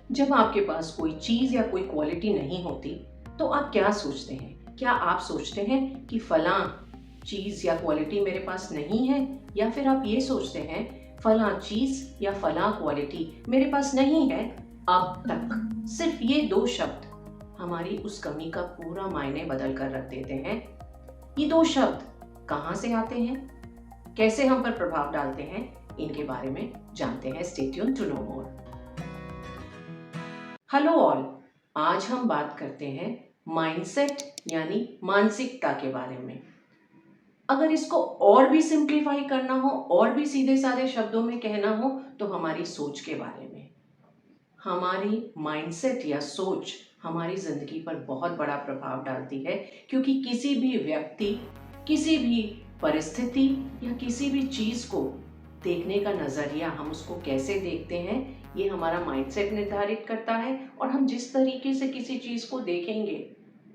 जब आपके पास कोई चीज़ या कोई क्वालिटी नहीं होती तो आप क्या सोचते हैं? क्या आप सोचते हैं कि फलां चीज़ या क्वालिटी मेरे पास नहीं है, या फिर आप ये सोचते हैं फलां चीज़ या फलां क्वालिटी मेरे पास नहीं है अब तक? सिर्फ ये दो शब्द हमारी उस कमी का पूरा मायने बदल कर रख देते हैं। ये दो शब्द कहाँ से आते हैं, कैसे हम पर प्रभाव डालते हैं, इनके बारे में जानते हैं। Stay tuned to know more. Hello all, आज हम बात करते हैं माइंडसेट यानी मानसिकता के बारे में। अगर इसको और भी सिंप्लीफाई करना हो, और भी सीधे साधे शब्दों में कहना हो, तो हमारी सोच के बारे में। हमारी माइंडसेट या सोच हमारी ज़िंदगी पर बहुत बड़ा प्रभाव डालती है, क्योंकि किसी भी व्यक्ति, किसी भी परिस्थिति या किसी भी चीज़ को देखने का नज़रिया, हम उसको कैसे देखते हैं, ये हमारा माइंडसेट निर्धारित करता है। और हम जिस तरीके से किसी चीज़ को देखेंगे,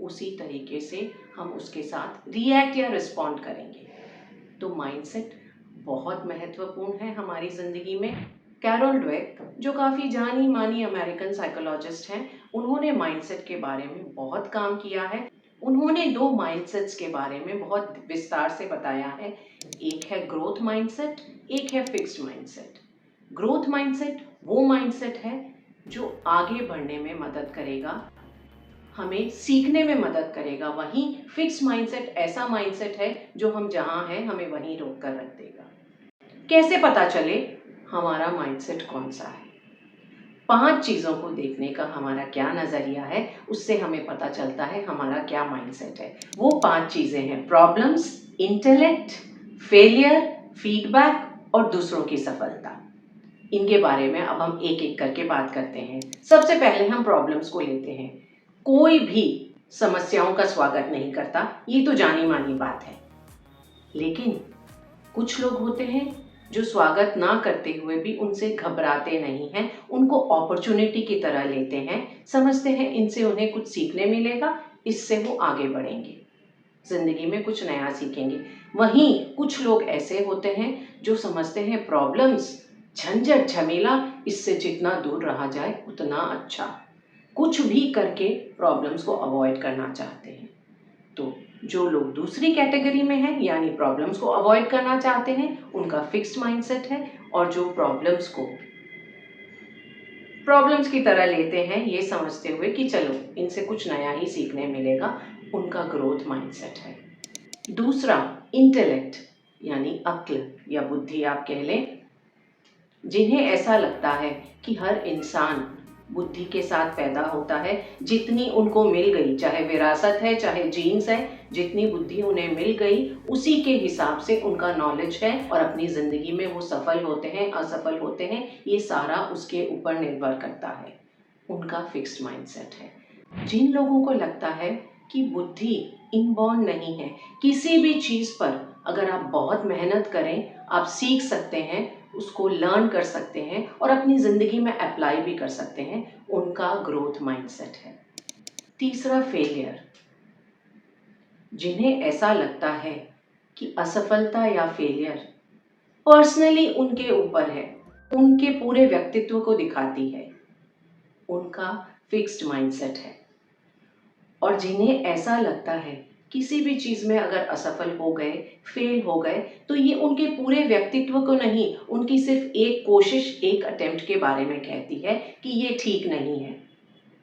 उसी तरीके से हम उसके साथ रिएक्ट या रिस्पॉन्ड करेंगे। तो माइंडसेट बहुत महत्वपूर्ण है हमारी ज़िंदगी में। कैरोल ड्वेक, जो काफ़ी जानी मानी अमेरिकन साइकोलॉजिस्ट हैं, उन्होंने माइंडसेट के बारे में बहुत काम किया है। उन्होंने दो माइंडसेट्स के बारे में बहुत विस्तार से बताया है। एक है ग्रोथ माइंडसेट, एक है फिक्स्ड माइंडसेट। ग्रोथ माइंडसेट वो माइंडसेट है जो आगे बढ़ने में मदद करेगा, हमें सीखने में मदद करेगा। वहीं फिक्स माइंडसेट ऐसा माइंडसेट है जो हम जहां हैं हमें वहीं रोक कर रख देगा। कैसे पता चले हमारा माइंडसेट कौन सा है? 5 चीज़ों को देखने का हमारा क्या नज़रिया है, उससे हमें पता चलता है हमारा क्या माइंडसेट है। वो 5 चीज़ें हैं: प्रॉब्लम्स, इंटेलेक्ट, फेलियर, फीडबैक और दूसरों की सफलता। इनके बारे में अब हम एक एक करके बात करते हैं। सबसे पहले हम प्रॉब्लम्स को लेते हैं। कोई भी समस्याओं का स्वागत नहीं करता, ये तो जानी मानी बात है। लेकिन कुछ लोग होते हैं जो स्वागत ना करते हुए भी उनसे घबराते नहीं हैं, उनको अपॉर्चुनिटी की तरह लेते हैं, समझते हैं इनसे उन्हें कुछ सीखने मिलेगा, इससे वो आगे बढ़ेंगे, जिंदगी में कुछ नया सीखेंगे। वहीं कुछ लोग ऐसे होते हैं जो समझते हैं प्रॉब्लम्स, झंझट झमेला, इससे जितना दूर रहा जाए उतना अच्छा। कुछ भी करके प्रॉब्लम्स को अवॉइड करना चाहते हैं। तो जो लोग दूसरी कैटेगरी में हैं, यानी प्रॉब्लम्स को अवॉइड करना चाहते हैं, उनका फिक्स्ड माइंडसेट है। और जो प्रॉब्लम्स को प्रॉब्लम्स की तरह लेते हैं, ये समझते हुए कि चलो इनसे कुछ नया ही सीखने मिलेगा, उनका ग्रोथ माइंडसेट है। दूसरा, इंटेलेक्ट यानी अक्ल या बुद्धि आप कह लें, जिन्हें ऐसा लगता है कि हर इंसान बुद्धि के साथ पैदा होता है। जितनी उनको मिल गई, चाहे विरासत है चाहे जीन्स है, जितनी बुद्धि उन्हें मिल गई उसी के हिसाब से उनका नॉलेज है, और अपनी ज़िंदगी में वो सफल होते हैं, असफल होते हैं, ये सारा उसके ऊपर निर्भर करता है। उनका फिक्स्ड माइंडसेट है। जिन लोगों को लगता है कि बुद्धि इनबॉर्न नहीं है, किसी भी चीज़ पर अगर आप बहुत मेहनत करें आप सीख सकते हैं, उसको लर्न कर सकते हैं और अपनी ज़िंदगी में अप्लाई भी कर सकते हैं, उनका ग्रोथ माइंडसेट है। तीसरा, फेलियर, जिन्हें ऐसा लगता है कि असफलता या फेलियर पर्सनली उनके ऊपर है, उनके पूरे व्यक्तित्व को दिखाती है, उनका फिक्स्ड माइंडसेट है। और जिन्हें ऐसा लगता है किसी भी चीज़ में अगर असफल हो गए, फेल हो गए, तो ये उनके पूरे व्यक्तित्व को नहीं, उनकी सिर्फ एक कोशिश, एक अटेम्प्ट के बारे में कहती है कि ये ठीक नहीं है।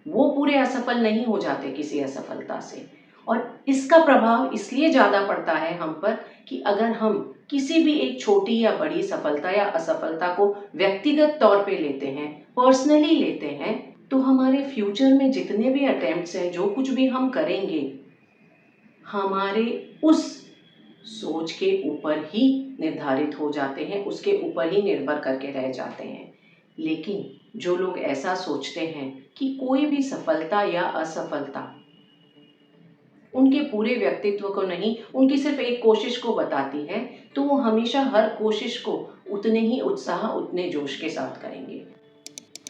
वो पूरे असफल नहीं हो जाते किसी असफलता से। और इसका प्रभाव इसलिए ज़्यादा पड़ता है हम पर कि अगर हम किसी भी एक छोटी या बड़ी सफलता या असफलता को व्यक्तिगत तौर पे लेते हैं, पर्सनली लेते हैं, तो हमारे फ्यूचर में जितने भी अटेम्प्ट्स हैं, जो कुछ भी हम करेंगे, हमारे उस सोच के ऊपर ही निर्धारित हो जाते हैं, उसके ऊपर ही निर्भर करके रह जाते हैं। लेकिन जो लोग ऐसा सोचते हैं कि कोई भी सफलता या असफलता उनके पूरे व्यक्तित्व को नहीं, उनकी सिर्फ एक कोशिश को बताती है, तो वो हमेशा हर कोशिश को उतने ही उत्साह, उतने जोश के साथ करेंगे।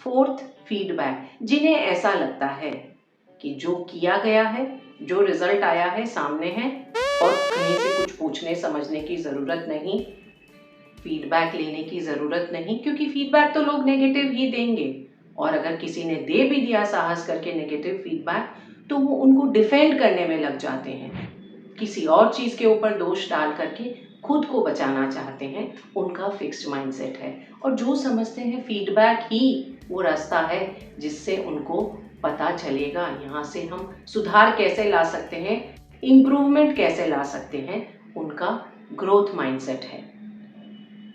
फोर्थ, फीडबैक, जिन्हें ऐसा लगता है कि जो किया गया है, जो रिजल्ट आया है, सामने है और कहीं से कुछ पूछने समझने की ज़रूरत नहीं, फीडबैक लेने की ज़रूरत नहीं, क्योंकि फीडबैक तो लोग नेगेटिव ही देंगे। और अगर किसी ने दे भी दिया साहस करके नेगेटिव फीडबैक तो वो उनको डिफेंड करने में लग जाते हैं, किसी और चीज़ के ऊपर दोष डाल करके खुद को बचाना चाहते हैं। उनका फिक्स्ड माइंडसेट है और जो समझते हैं फीडबैक ही वो रास्ता है जिससे उनको पता चलेगा यहाँ से हम सुधार कैसे ला सकते हैं, इम्प्रूवमेंट कैसे ला सकते हैं, उनका ग्रोथ माइंडसेट है।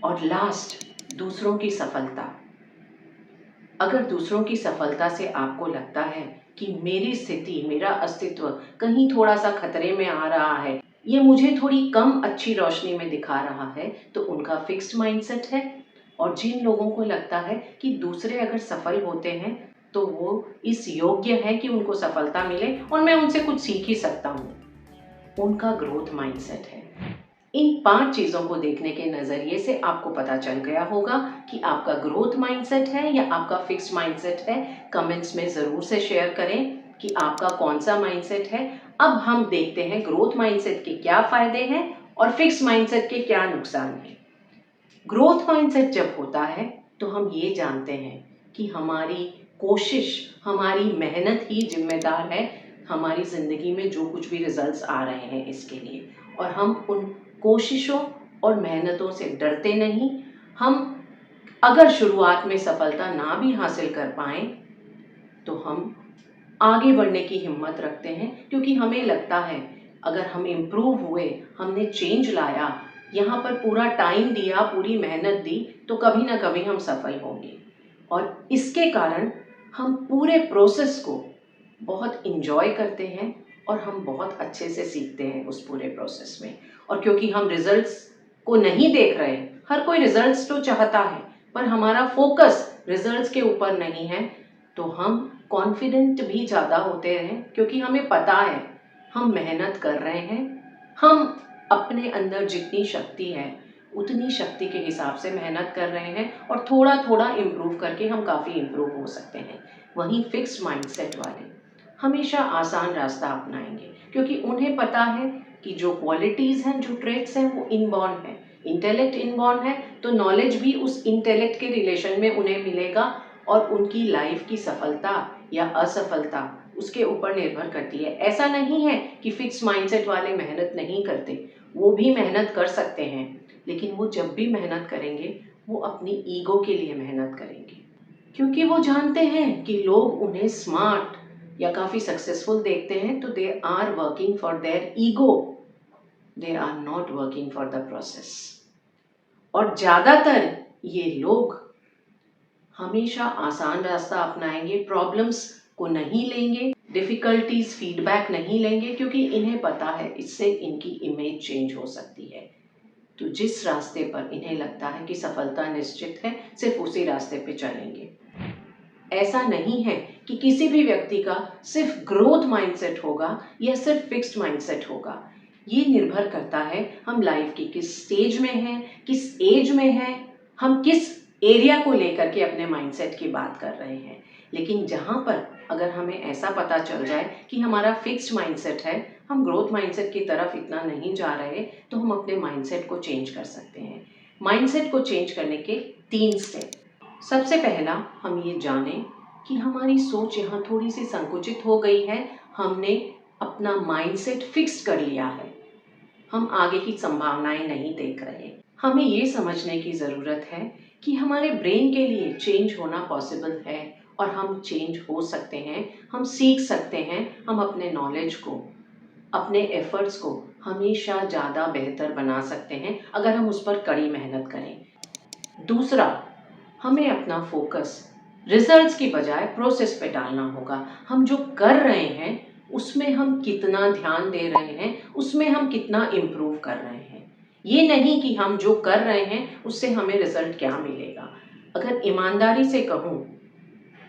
और लास्ट, दूसरों की सफलता। अगर दूसरों की सफलता से आपको लगता है कि मेरी स्थिति, मेरा अस्तित्व कहीं थोड़ा सा खतरे में आ रहा है, ये मुझे थोड़ी कम अच्छी रोशनी में दिखा रहा है, तो उनका फिक्स्ड माइंडसेट है। और जिन लोगों को लगता है कि दूसरे अगर सफल होते हैं तो वो इस योग्य है कि उनको सफलता मिले और मैं उनसे कुछ सीख ही सकता हूँ, उनका ग्रोथ माइंडसेट है। इन 5 चीज़ों को देखने के नज़रिए से आपको पता चल गया होगा कि आपका ग्रोथ माइंडसेट है या आपका फिक्स्ड माइंडसेट है। कमेंट्स में ज़रूर से शेयर करें कि आपका कौन सा माइंडसेट है। अब हम देखते हैं ग्रोथ माइंडसेट के क्या फ़ायदे हैं और फिक्स्ड माइंडसेट के क्या नुकसान हैं। ग्रोथ माइंडसेट जब होता है तो हम ये जानते हैं कि हमारी कोशिश, हमारी मेहनत ही जिम्मेदार है हमारी ज़िंदगी में जो कुछ भी रिजल्ट्स आ रहे हैं इसके लिए, और हम उन कोशिशों और मेहनतों से डरते नहीं। हम अगर शुरुआत में सफलता ना भी हासिल कर पाएं तो हम आगे बढ़ने की हिम्मत रखते हैं, क्योंकि हमें लगता है अगर हम इम्प्रूव हुए, हमने चेंज लाया, यहाँ पर पूरा टाइम दिया, पूरी मेहनत दी, तो कभी ना कभी हम सफल होंगे। और इसके कारण हम पूरे प्रोसेस को बहुत इंजॉय करते हैं और हम बहुत अच्छे से सीखते हैं उस पूरे प्रोसेस में। और क्योंकि हम रिजल्ट्स को नहीं देख रहे, हर कोई रिजल्ट्स तो चाहता है पर हमारा फोकस रिजल्ट्स के ऊपर नहीं है, तो हम कॉन्फिडेंट भी ज़्यादा होते हैं, क्योंकि हमें पता है हम मेहनत कर रहे हैं, हम अपने अंदर जितनी शक्ति है उतनी शक्ति के हिसाब से मेहनत कर रहे हैं और थोड़ा थोड़ा इम्प्रूव करके हम काफ़ी इम्प्रूव हो सकते हैं। वहीं फिक्स्ड माइंडसेट वाले हमेशा आसान रास्ता अपनाएंगे, क्योंकि उन्हें पता है कि जो क्वालिटीज़ हैं, जो ट्रेट्स हैं, वो इनबॉर्न है। इंटेलेक्ट इनबॉर्न है तो नॉलेज भी उस इंटेलेक्ट के रिलेशन में उन्हें मिलेगा और उनकी लाइफ की सफलता या असफलता उसके ऊपर निर्भर करती है। ऐसा नहीं है कि फिक्स माइंडसेट वाले मेहनत नहीं करते, वो भी मेहनत कर सकते हैं, लेकिन वो जब भी मेहनत करेंगे वो अपनी ईगो के लिए मेहनत करेंगे, क्योंकि वो जानते हैं कि लोग उन्हें स्मार्ट या काफ़ी सक्सेसफुल देखते हैं, तो they are working for their ego, they are not working for the process. और ज़्यादातर ये लोग हमेशा आसान रास्ता अपनाएंगे, प्रॉब्लम्स को नहीं लेंगे, डिफ़िकल्टीज फीडबैक नहीं लेंगे, क्योंकि इन्हें पता है इससे इनकी इमेज चेंज हो सकती है। तो जिस रास्ते पर इन्हें लगता है कि सफलता निश्चित है, सिर्फ उसी रास्ते पे चलेंगे। ऐसा नहीं है कि किसी भी व्यक्ति का सिर्फ ग्रोथ माइंडसेट होगा या सिर्फ फिक्स्ड माइंडसेट होगा। ये निर्भर करता है हम लाइफ की किस स्टेज में हैं, किस एज में हैं, हम किस एरिया को लेकर के अपने माइंडसेट की बात कर रहे हैं। लेकिन जहाँ पर अगर हमें ऐसा पता चल जाए कि हमारा फिक्स्ड माइंडसेट है, हम ग्रोथ माइंडसेट की तरफ इतना नहीं जा रहे, तो हम अपने माइंडसेट को चेंज कर सकते हैं। माइंडसेट को चेंज करने के 3 स्टेप। सबसे पहला, हम ये जानें कि हमारी सोच यहाँ थोड़ी सी संकुचित हो गई है, हमने अपना माइंडसेट फिक्स कर लिया है, हम आगे की संभावनाएं नहीं देख रहे। हमें ये समझने की ज़रूरत है कि हमारे ब्रेन के लिए चेंज होना पॉसिबल है और हम चेंज हो सकते हैं, हम सीख सकते हैं, हम अपने नॉलेज को, अपने एफर्ट्स को हमेशा ज़्यादा बेहतर बना सकते हैं अगर हम उस पर कड़ी मेहनत करें। दूसरा, हमें अपना फोकस रिजल्ट्स की बजाय प्रोसेस पे डालना होगा। हम जो कर रहे हैं उसमें हम कितना ध्यान दे रहे हैं, उसमें हम कितना इम्प्रूव कर रहे हैं। ये नहीं कि हम जो कर रहे हैं उससे हमें रिजल्ट क्या मिलेगा। अगर ईमानदारी से कहूँ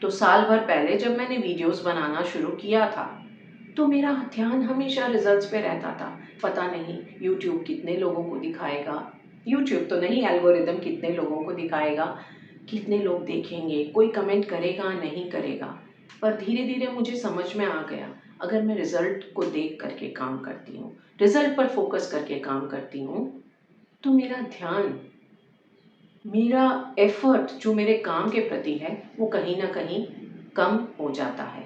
तो साल भर पहले जब मैंने वीडियोस बनाना शुरू किया था तो मेरा ध्यान हमेशा रिजल्ट्स पे रहता था। पता नहीं यूट्यूब कितने लोगों को दिखाएगा, यूट्यूब तो नहीं, एल्गोरिदम कितने लोगों को दिखाएगा, कितने लोग देखेंगे, कोई कमेंट करेगा नहीं करेगा। पर धीरे धीरे मुझे समझ में आ गया, अगर मैं रिजल्ट को देख करके काम करती हूँ, रिजल्ट पर फोकस करके काम करती हूँ, तो मेरा ध्यान मेरा एफर्ट जो मेरे काम के प्रति है वो कहीं ना कहीं कम हो जाता है।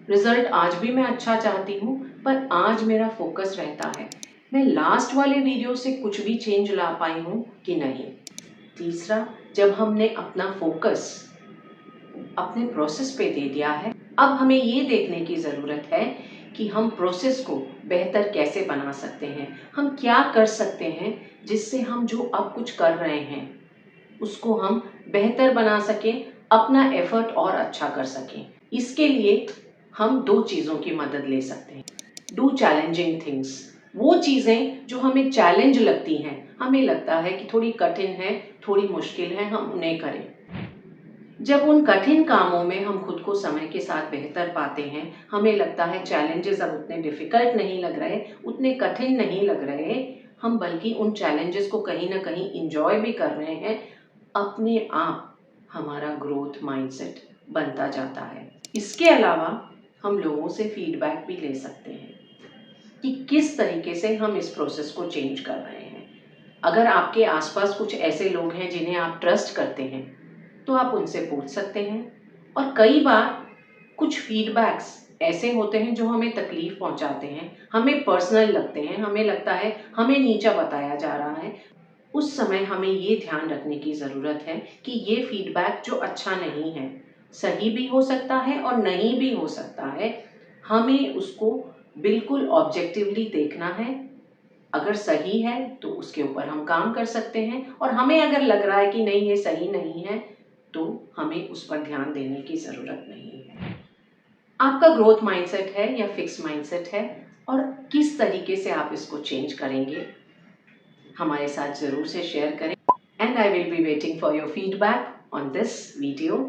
रिजल्ट आज भी मैं अच्छा चाहती हूँ, पर आज मेरा फोकस रहता है मैं लास्ट वाले वीडियो से कुछ भी चेंज ला पाई हूँ कि नहीं। तीसरा, जब हमने अपना फोकस अपने प्रोसेस पे दे दिया है, अब हमें ये देखने की ज़रूरत है कि हम प्रोसेस को बेहतर कैसे बना सकते हैं, हम क्या कर सकते हैं जिससे हम जो अब कुछ कर रहे हैं उसको हम बेहतर बना सकें, अपना एफर्ट और अच्छा कर सकें। इसके लिए हम दो चीज़ों की मदद ले सकते हैं। डू चैलेंजिंग थिंग्स, वो चीज़ें जो हमें चैलेंज लगती हैं, हमें लगता है कि थोड़ी कठिन है, थोड़ी मुश्किल है, हम उन्हें करें। जब उन कठिन कामों में हम खुद को समय के साथ बेहतर पाते हैं, हमें लगता है चैलेंजेस अब उतने डिफ़िकल्ट नहीं लग रहे, उतने कठिन नहीं लग रहे, हम बल्कि उन चैलेंजेस को कहीं ना कहीं इंजॉय भी कर रहे हैं, अपने आप हमारा ग्रोथ माइंडसेट बनता जाता है। इसके अलावा हम लोगों से फीडबैक भी ले सकते हैं कि किस तरीके से हम इस प्रोसेस को चेंज कर रहे हैं। अगर आपके आसपास कुछ ऐसे लोग हैं जिन्हें आप ट्रस्ट करते हैं तो आप उनसे पूछ सकते हैं। और कई बार कुछ फीडबैक्स ऐसे होते हैं जो हमें तकलीफ पहुंचाते हैं, हमें पर्सनल लगते हैं, हमें लगता है हमें नीचा बताया जा रहा है। उस समय हमें ये ध्यान रखने की ज़रूरत है कि ये फीडबैक जो अच्छा नहीं है, सही भी हो सकता है और नहीं भी हो सकता है, हमें उसको बिल्कुल ऑब्जेक्टिवली देखना है। अगर सही है तो उसके ऊपर हम काम कर सकते हैं, और हमें अगर लग रहा है कि नहीं ये सही नहीं है तो हमें उस पर ध्यान देने की ज़रूरत नहीं है। आपका ग्रोथ माइंडसेट है या फिक्स माइंडसेट है, और किस तरीके से आप इसको चेंज करेंगे, हमारे साथ ज़रूर से शेयर करें। And I will be waiting for your feedback on this video.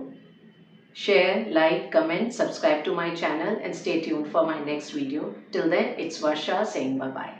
Share, like, comment, subscribe to my channel and stay tuned for my next video. Till then, it's Varsha saying bye-bye.